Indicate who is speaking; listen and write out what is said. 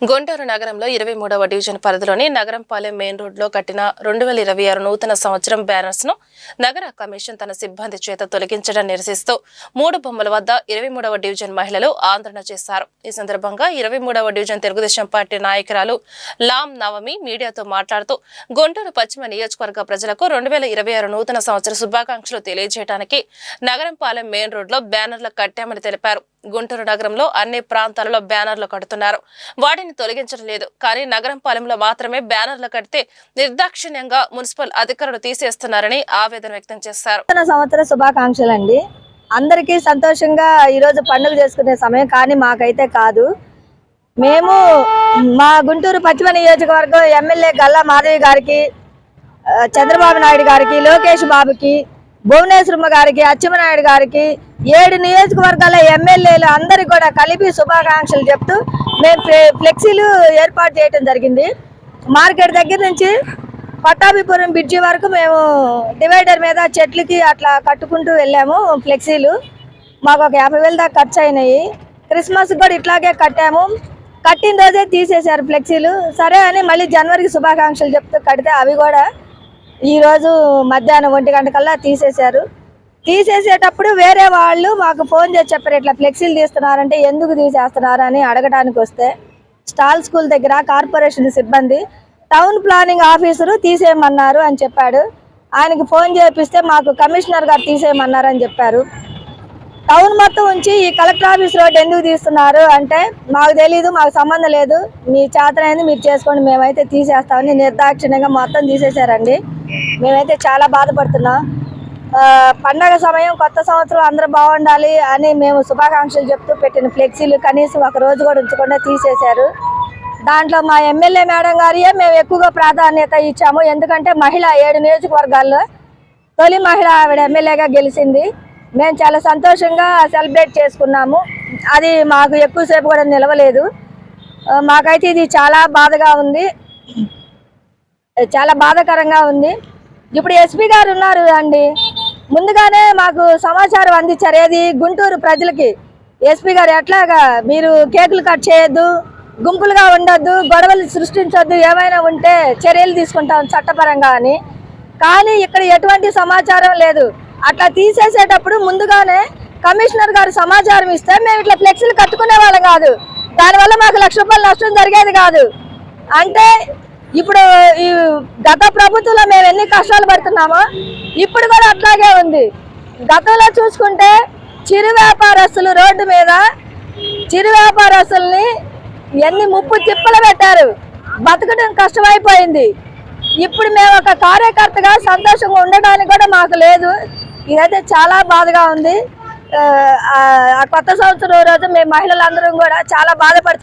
Speaker 1: గుంటూరు నగరంలో 23వ డివిజన్ పరిధిలోని నగరంపాలెం మెయిన్ రోడ్లో కట్టిన 2026 నూతన సంవత్సరం బ్యానర్స్ ను నగర కమిషన్ తన సిబ్బంది చేత తొలగించడం నిరసిస్తూ 3 బొమ్మల వద్ద 23వ డివిజన్ మహిళలు ఆందోళన చేశారు. ఈ సందర్భంగా 23వ డివిజన్ తెలుగుదేశం పార్టీ నాయకురాలు లాం నవమి మీడియాతో మాట్లాడుతూ గుంటూరు పశ్చిమ నియోజకవర్గ ప్రజలకు 2026 నూతన సంవత్సర శుభాకాంక్షలు తెలియజేయడానికి నగరంపాలెం మెయిన్ రోడ్లో బ్యానర్లు కట్టామని తెలిపారు. గుంటూరు నగరంలో అన్ని ప్రాంతాలలో బ్యానర్లు కడుతున్నారు. వాటిని తొలగించడం లేదు. కానీ నగరంపాలెంలో మాత్రమే బ్యానర్లు కడితే నిర్దాక్షిణ్యంగా మున్సిపల్ అధికారులు తీసేస్తున్నారని ఆవేదన వ్యక్తం చేశారు.
Speaker 2: సంవత్సర శుభాకాంక్షలు అండి. అందరికీ సంతోషంగా ఈరోజు పండుగ చేసుకునే సమయం, కానీ మాకైతే కాదు. మేము మా గుంటూరు పశ్చిమ నియోజకవర్గం ఎమ్మెల్యే గల్లా మాధవి గారికి, చంద్రబాబు నాయుడు గారికి, లోకేష్ బాబుకి, భువనేశ్వరమ్మ గారికి, అచ్చెన్నాయుడు గారికి, 7 నియోజకవర్గాల ఎమ్మెల్యేలు అందరికి కూడా కలిపి శుభాకాంక్షలు చెప్తూ మేము ఫ్లెక్సీలు ఏర్పాటు చేయడం జరిగింది. మార్కెట్ దగ్గర నుంచి పట్టాభిపురం బ్రిడ్జి వరకు మేము డివైడర్ మీద చెట్లకి అట్లా కట్టుకుంటూ వెళ్ళాము. ఫ్లెక్సీలు మాకు ఒక 50,000 దాకా ఖర్చు అయినాయి. క్రిస్మస్ కూడా ఇట్లాగే కట్టాము. కట్టిన రోజే తీసేశారు ఫ్లెక్సీలు. సరే అని మళ్ళీ జనవరికి శుభాకాంక్షలు చెప్తూ కడితే అవి కూడా ఈరోజు మధ్యాహ్నం 1 గంట కల్లా తీసేశారు. తీసేసేటప్పుడు వేరే వాళ్ళు మాకు ఫోన్ చేసి చెప్పారు, ఇట్లా ఫ్లెక్సీలు తీస్తున్నారంటే ఎందుకు తీసేస్తున్నారు అని అడగడానికి వస్తే స్టాల్ స్కూల్ దగ్గర కార్పొరేషన్ సిబ్బంది టౌన్ ప్లానింగ్ ఆఫీసరు తీసేయమన్నారు అని చెప్పాడు. ఆయనకి ఫోన్ చేపిస్తే మాకు కమిషనర్ గారు తీసేయమన్నారు అని చెప్పారు. టౌన్ మొత్తం ఉంచి ఈ కలెక్టర్ ఆఫీస్ రోడ్ ఎందుకు తీస్తున్నారు అంటే మాకు తెలీదు, మాకు సంబంధం లేదు, మీ చేతనైంది మీరు చేసుకోండి, మేమైతే తీసేస్తామని నిర్దాక్షిణ్యంగా మొత్తం తీసేశారండి. మేమైతే చాలా బాధపడుతున్నాం. పండగ సమయం, కొత్త సంవత్సరం అందరూ బాగుండాలి అని మేము శుభాకాంక్షలు చెప్తూ పెట్టిన ఫ్లెక్సీలు కనీసం ఒక రోజు కూడా ఉంచకుండా తీసేశారు. దాంట్లో మా ఎమ్మెల్యే మేడం గారియే మేము ఎక్కువగా ప్రాధాన్యత ఇచ్చాము. ఎందుకంటే మహిళ 7 నియోజకవర్గాల్లో తొలి మహిళ ఆవిడ ఎమ్మెల్యేగా గెలిచింది. మేము చాలా సంతోషంగా సెలబ్రేట్ చేసుకున్నాము. అది మాకు ఎక్కువసేపు కూడా నిలవలేదు. మాకైతే ఇది చాలా బాధగా ఉంది, చాలా బాధాకరంగా ఉంది. ఇప్పుడు ఎస్పీ గారు ఉన్నారు అండి, ముందుగానే మాకు సమాచారం అందించారు. ఏది గుంటూరు ప్రజలకి ఎస్పీ గారు ఎట్లాగా మీరు కేకులు కట్ చేయొద్దు, గుంపులుగా ఉండొద్దు, గొడవలు సృష్టించొద్దు, ఏమైనా ఉంటే చర్యలు తీసుకుంటాం చట్టపరంగా అని. కానీ ఇక్కడ ఎటువంటి సమాచారం లేదు. అట్లా తీసేసేటప్పుడు ముందుగానే కమిషనర్ గారు సమాచారం ఇస్తే మేము ఇట్లా ఫ్లెక్సీలు కట్టుకునే వాళ్ళం కాదు. దానివల్ల మాకు ₹1,00,000 నష్టం జరిగేది కాదు. అంటే ఇప్పుడు ఈ గత ప్రభుత్వంలో మేము ఎన్ని కష్టాలు పడుతున్నామో ఇప్పుడు కూడా అట్లాగే ఉంది. గతంలో చూసుకుంటే చిరు వ్యాపారస్తులు రోడ్డు మీద చిరు వ్యాపారస్తుల్ని ఎన్ని ముప్పు తిప్పలు పెట్టారు, బతకడం కష్టమైపోయింది. ఇప్పుడు మేము ఒక కార్యకర్తగా సంతోషంగా ఉండడానికి కూడా మాకు లేదు. ఇదైతే చాలా బాధగా ఉంది. ఆ కొత్త సంవత్సరం రోజు మేము మహిళలందరం కూడా చాలా బాధపడుతున్నాం.